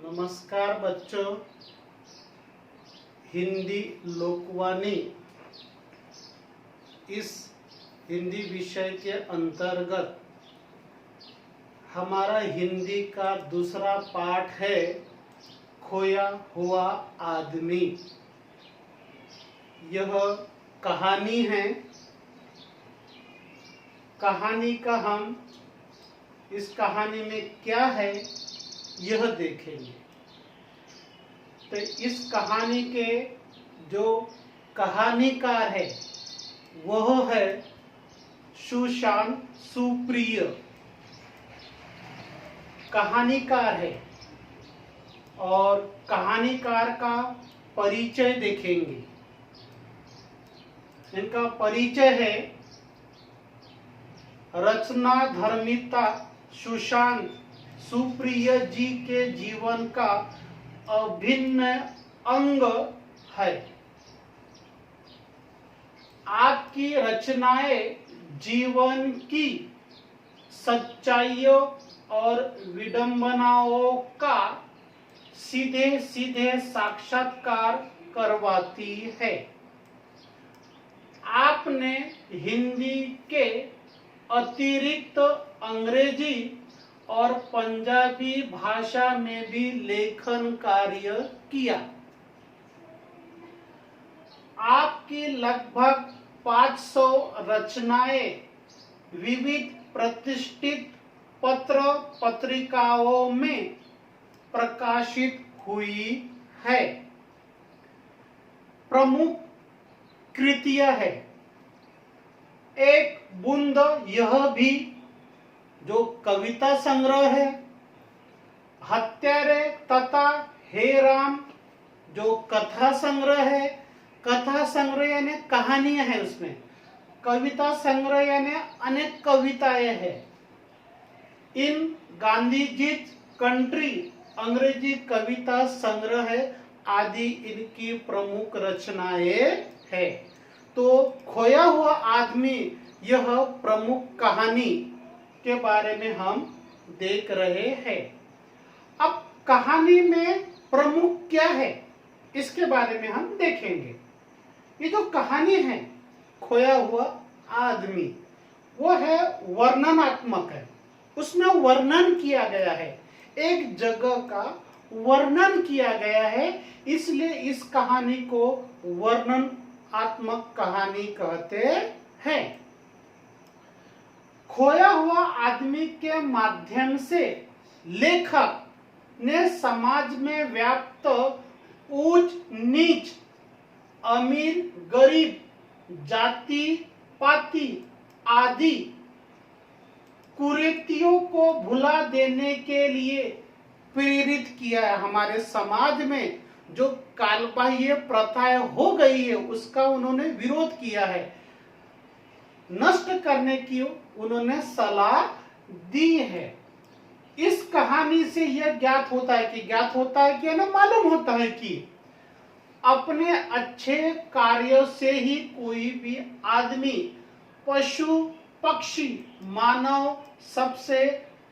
नमस्कार बच्चों, हिंदी लोकवाणी इस हिंदी विषय के अंतर्गत हमारा हिंदी का दूसरा पाठ है खोया हुआ आदमी। यह कहानी है। कहानी का हम इस कहानी में क्या है यह देखेंगे। तो इस कहानी के जो कहानीकार है वह है सुशांत सुप्रिय कहानीकार है, और कहानीकार का परिचय देखेंगे। इनका परिचय है रचना धर्मिता सुशांत सुप्रिय जी के जीवन का अभिन्न अंग है। आपकी रचनाएं जीवन की सच्चाइयों और विडंबनाओं का सीधे सीधे साक्षात्कार करवाती है। आपने हिंदी के अतिरिक्त अंग्रेजी और पंजाबी भाषा में भी लेखन कार्य किया। आपकी लगभग 500 रचनाएं विविध प्रतिष्ठित पत्र पत्रिकाओं में प्रकाशित हुई है। प्रमुख कृतियां है एक बूंद यह भी जो कविता संग्रह है, हत्यारे तथा हे राम जो कथा संग्रह है। कथा संग्रह यानी कहानियां है, उसमें कविता संग्रह यानी अनेक कविताएं हैं। इन गांधी जी कंट्री अंग्रेजी कविता संग्रह है आदि इनकी प्रमुख रचनाएं है। तो खोया हुआ आदमी यह प्रमुख कहानी के बारे में हम देख रहे हैं। अब कहानी में प्रमुख क्या है इसके बारे में हम देखेंगे। ये जो कहानी है खोया हुआ आदमी वो है वर्णनात्मक है। उसमें वर्णन किया गया है, एक जगह का वर्णन किया गया है, इसलिए इस कहानी को वर्णनात्मक कहानी कहते हैं। खोया हुआ आदमी के माध्यम से लेखक ने समाज में व्याप्त ऊंच नीच, अमीर गरीब, जाति पाति आदि कुरीतियों को भुला देने के लिए प्रेरित किया है। हमारे समाज में जो कालबाह्य प्रथाएं हो गई है उसका उन्होंने विरोध किया है, नष्ट करने की उन्होंने सलाह दी है। इस कहानी से यह ज्ञात होता है कि ना मालूम होता है कि अपने अच्छे कार्यों से ही कोई भी आदमी, पशु, पक्षी, मानव सबसे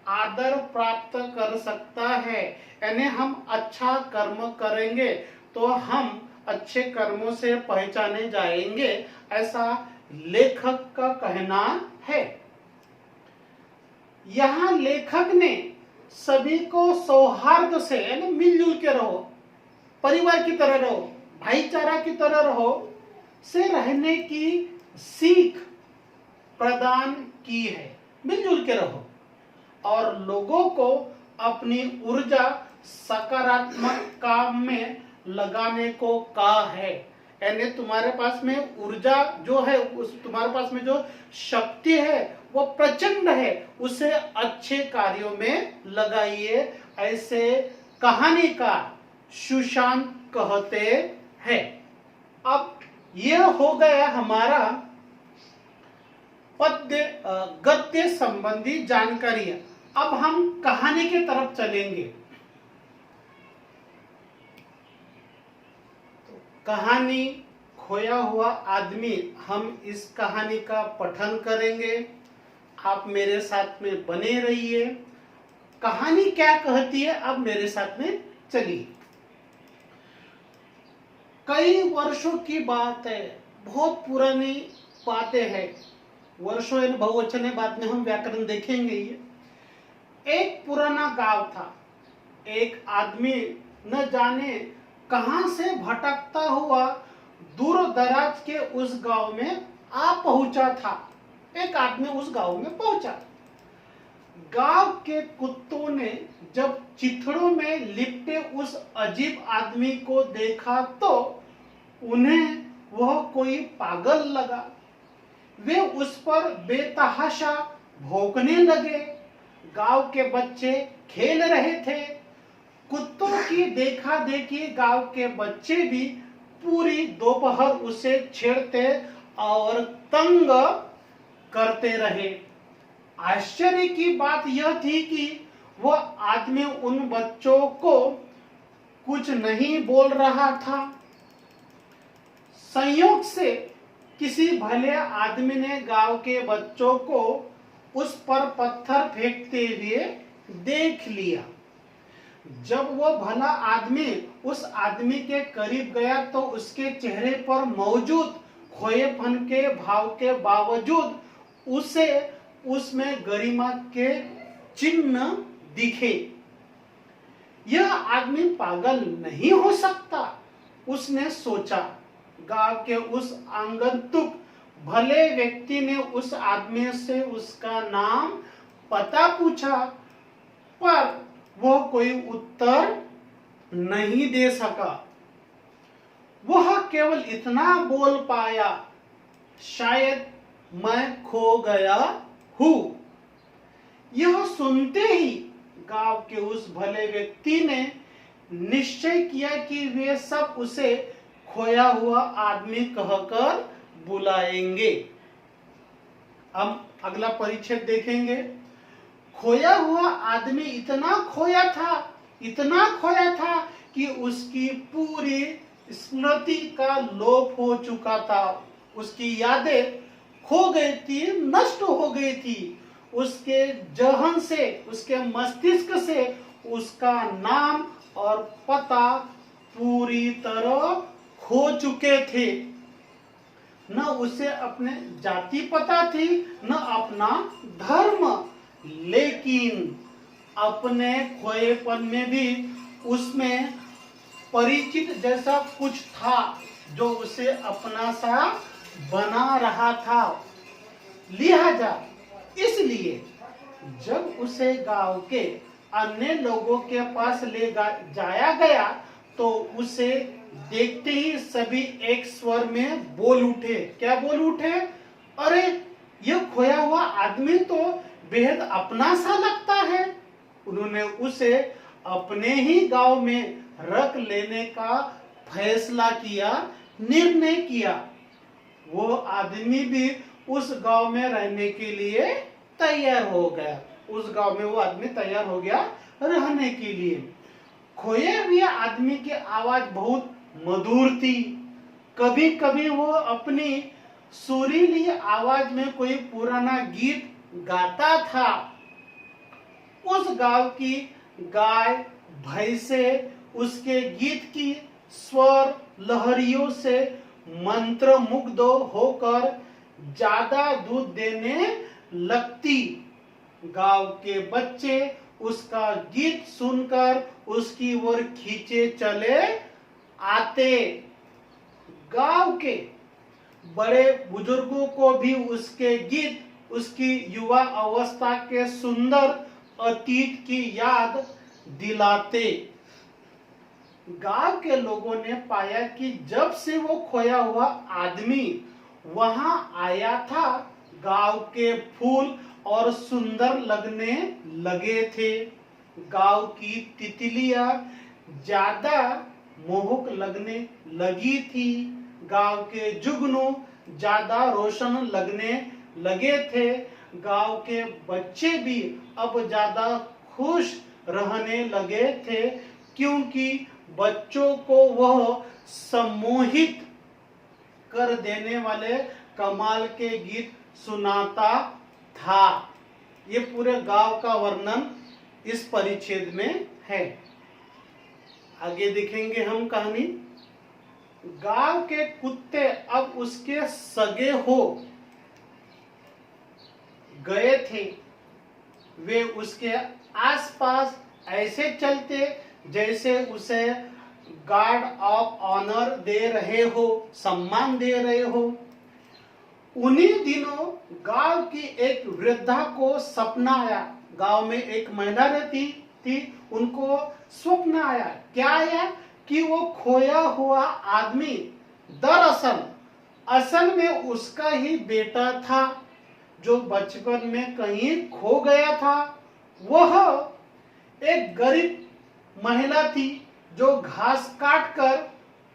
आदर प्राप्त कर सकता है। यानी हम अच्छा कर्म करेंगे तो हम अच्छे कर्मों से पहचाने जाएंगे, ऐसा लेखक का कहना है। यहाँ लेखक ने सभी को सौहार्द से यानी मिलजुल के रहो, परिवार की तरह रहो, भाईचारा की तरह रहो से रहने की सीख प्रदान की है। मिलजुल के रहो और लोगों को अपनी ऊर्जा सकारात्मक काम में लगाने को कहा है। यानी तुम्हारे पास में ऊर्जा जो है, उस तुम्हारे पास में जो शक्ति है वो प्रचंड है, उसे अच्छे कार्यों में लगाइए, ऐसे कहानी का सुशांत कहते हैं। अब यह हो गया हमारा पद्य गद्य संबंधी जानकारी। अब हम कहानी की तरफ चलेंगे। कहानी खोया हुआ आदमी, हम इस कहानी का पठन करेंगे। आप मेरे साथ में बने रहिए। कहानी क्या कहती है अब मेरे साथ में चलिए, कई वर्षों की बात है, बहुत पुरानी बातें हैं। वर्षों यानी बहुवचन है, बाद में हम व्याकरण देखेंगे। ये एक पुराना गांव था। एक आदमी न जाने कहां से भटकता हुआ दूर दराज के उस गांव में आ पहुंचा था। एक आदमी उस गांव में पहुंचा। गांव के कुत्तों ने जब चिथड़ों में लिपटे उस अजीब आदमी को देखा तो उन्हें वह कोई पागल लगा। वे उस पर बेतहाशा भौंकने लगे। गांव के बच्चे खेल रहे थे। कुत्तों की देखा देखी गांव के बच्चे भी पूरी दोपहर उसे छेड़ते और तंग करते रहे। आश्चर्य की बात यह थी कि वह आदमी उन बच्चों को कुछ नहीं बोल रहा था। संयोग से किसी भले आदमी ने गांव के बच्चों को उस पर पत्थर फेंकते हुए देख लिया। जब वह भला आदमी उस आदमी के करीब गया तो उसके चेहरे पर मौजूद खोएपन के भाव के बावजूद उसे उसमें गरिमा के चिन्ह दिखे। यह आदमी पागल नहीं हो सकता, उसने सोचा। गांव के उस आगंतुक भले व्यक्ति ने उस आदमी से उसका नाम पता पूछा, पर वह कोई उत्तर नहीं दे सका। वह केवल इतना बोल पाया, शायद मैं खो गया हूं। यह सुनते ही गांव के उस भले व्यक्ति ने निश्चय किया कि वे सब उसे खोया हुआ आदमी कहकर बुलाएंगे। हम अगला परिच्छेद देखेंगे। खोया हुआ आदमी इतना खोया था कि उसकी पूरी स्मृति का लोप हो चुका था। उसकी यादें खो गई थी, नष्ट हो गई थी। उसके जहन से, उसके मस्तिष्क से उसका नाम और पता पूरी तरह खो चुके थे। न उसे अपने जाति पता थी, न अपना धर्म, लेकिन अपने खोएपन में भी उसमें परिचित जैसा कुछ था जो उसे अपना सा बना रहा था। लिहाजा इसलिए जब उसे गांव के अन्य लोगों के पास ले जाया गया तो उसे देखते ही सभी एक स्वर में बोल उठे। क्या बोल उठे? अरे, यह खोया हुआ आदमी तो बेहद अपना सा लगता है। उन्होंने उसे अपने ही गांव में रख लेने का फैसला किया, निर्णय किया। वो आदमी भी उस गांव में रहने के लिए तैयार हो गया। उस गांव में वो आदमी तैयार हो गया रहने के लिए। खोए हुए आदमी की आवाज बहुत मधुर थी। कभी कभी वो अपनी सुरीली आवाज में कोई पुराना गीत गाता था। उस गांव की गाय भैंसे उसके गीत की स्वर लहरियों से मंत्रमुग्ध होकर ज्यादा दूध देने लगती। गांव के बच्चे उसका गीत सुनकर उसकी ओर खींचे चले आते। गांव के बड़े बुजुर्गों को भी उसके गीत उसकी युवा अवस्था के सुंदर अतीत की याद दिलाते। गांव के लोगों ने पाया कि जब से वो खोया हुआ आदमी वहां आया था, गांव के फूल और सुंदर लगने लगे थे। गांव की तितलियां ज्यादा मोहक लगने लगी थी। गांव के जुगनू ज्यादा रोशन लगने लगे थे। गांव के बच्चे भी अब ज्यादा खुश रहने लगे थे, क्योंकि बच्चों को वह सम्मोहित कर देने वाले कमाल के गीत सुनाता था। ये पूरे गांव का वर्णन इस परिच्छेद में है। आगे देखेंगे हम कहानी। गांव के कुत्ते अब उसके सगे हो गए थे। वे उसके आसपास ऐसे चलते जैसे उसे गार्ड ऑफ ऑनर दे रहे हो, सम्मान दे रहे हो। उन्हीं दिनों गांव की एक वृद्धा को सपना आया। गांव में एक महिला रहती थी, उनको स्वप्न आया। क्या आया? कि वो खोया हुआ आदमी दरअसल असल में उसका ही बेटा था, जो बचपन में कहीं खो गया था। वह एक गरीब महिला थी जो घास काट कर,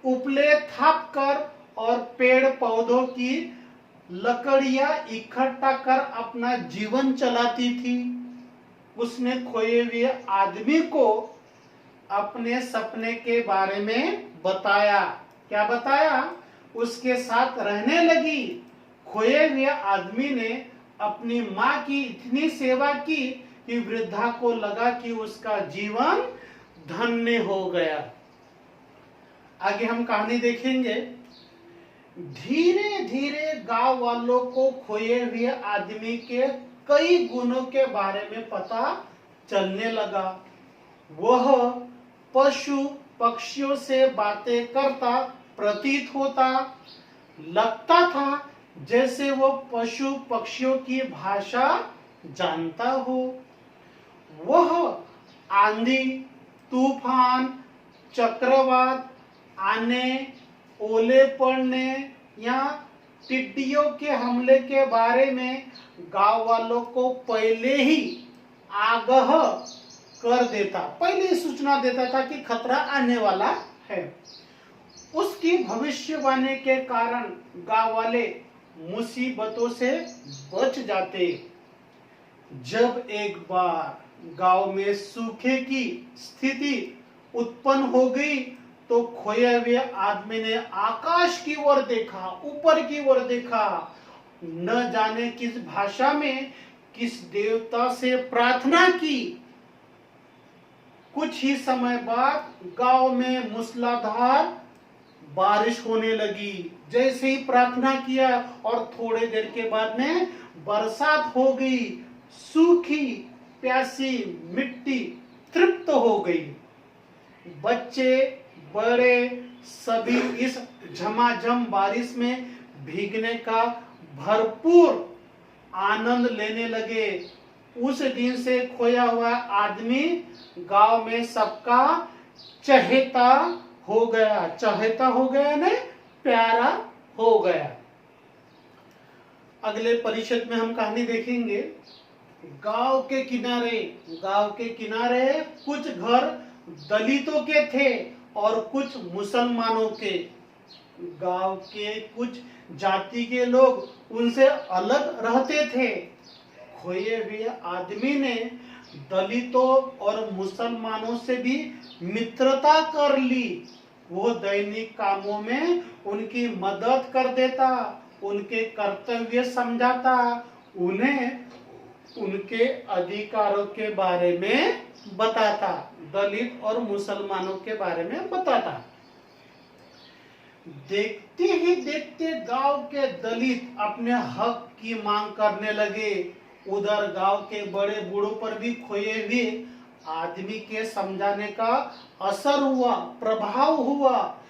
उपले थाप कर और पेड़ पौधों की लकड़ियां इकट्ठा कर अपना जीवन चलाती थी। उसने खोए हुए आदमी को अपने सपने के बारे में बताया। क्या बताया? उसके साथ रहने लगी। खोए हुए आदमी ने अपनी माँ की इतनी सेवा की कि वृद्धा को लगा कि उसका जीवन धन्य हो गया। आगे हम कहानी देखेंगे। धीरे धीरे गांव वालों को खोए हुए आदमी के कई गुणों के बारे में पता चलने लगा। वह पशु पक्षियों से बातें करता प्रतीत होता। लगता था जैसे वो पशु पक्षियों की भाषा जानता हो। वह आंधी, तूफान, चक्रवात आने, ओले पड़ने या टिड्डियों के हमले के बारे में गांव वालों को पहले ही आगाह कर देता, पहले ही सूचना देता था कि खतरा आने वाला है। उसकी भविष्यवाणी के कारण गांव वाले मुसीबतों से बच जाते। जब एक बार गांव में सूखे की स्थिति उत्पन्न हो गई तो खोए हुए आदमी ने आकाश की ओर देखा, ऊपर की ओर देखा। न जाने किस भाषा में किस देवता से प्रार्थना की। कुछ ही समय बाद गांव में मूसलाधार बारिश होने लगी। जैसे ही प्रार्थना किया और थोड़े देर के बाद में बरसात हो गई। सूखी प्यासी मिट्टी तृप्त हो गई। बच्चे बड़े सभी इस झमाझम बारिश में भीगने का भरपूर आनंद लेने लगे। उस दिन से खोया हुआ आदमी गांव में सबका चहेता हो गया। चहेता हो गया ने प्यारा हो गया। अगले परिषद में हम कहानी देखेंगे। गांव के किनारे कुछ घर दलितों के थे और कुछ मुसलमानों के। गांव के कुछ जाति के लोग उनसे अलग रहते थे। खोए हुए आदमी ने दलितों और मुसलमानों से भी मित्रता कर ली। वो दैनिक कामों में उनकी मदद कर देता, उनके कर्तव्य समझाता, उन्हें उनके अधिकारों के बारे में बताता, दलित और मुसलमानों के बारे में बताता। देखते ही देखते गांव के दलित अपने हक की मांग करने लगे। उधर गांव के बड़े बूढ़ों पर भी खोए हुए आदमी के समझाने का असर हुआ, प्रभाव हुआ।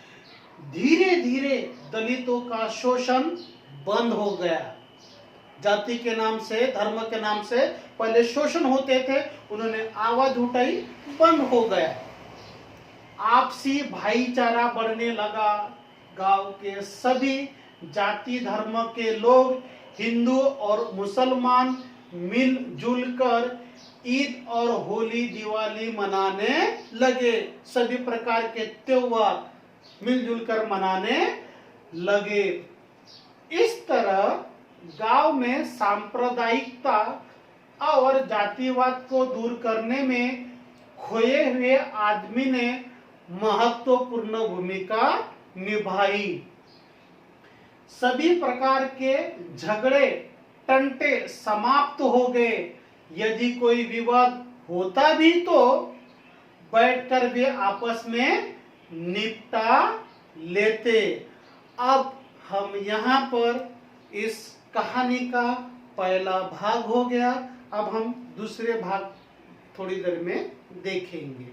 धीरे धीरे दलितों का शोषण बंद हो गया। जाति के नाम से, धर्म के नाम से पहले शोषण होते थे, उन्होंने आवाज उठाई, बंद हो गया। आपसी भाईचारा बढ़ने लगा। गांव के सभी जाति धर्म के लोग, हिंदू और मुसलमान, मिलजुल कर ईद और होली दिवाली मनाने लगे। सभी प्रकार के त्योहार मिलजुल कर मनाने लगे। इस तरह गांव में सांप्रदायिकता और जातिवाद को दूर करने में खोए हुए आदमी ने महत्वपूर्ण भूमिका निभाई। सभी प्रकार के झगड़े टंटे समाप्त हो गए। यदि कोई विवाद होता भी तो बैठकर भी आपस में निपटा लेते। अब हम यहाँ पर इस कहानी का पहला भाग हो गया। अब हम दूसरे भाग थोड़ी देर में देखेंगे।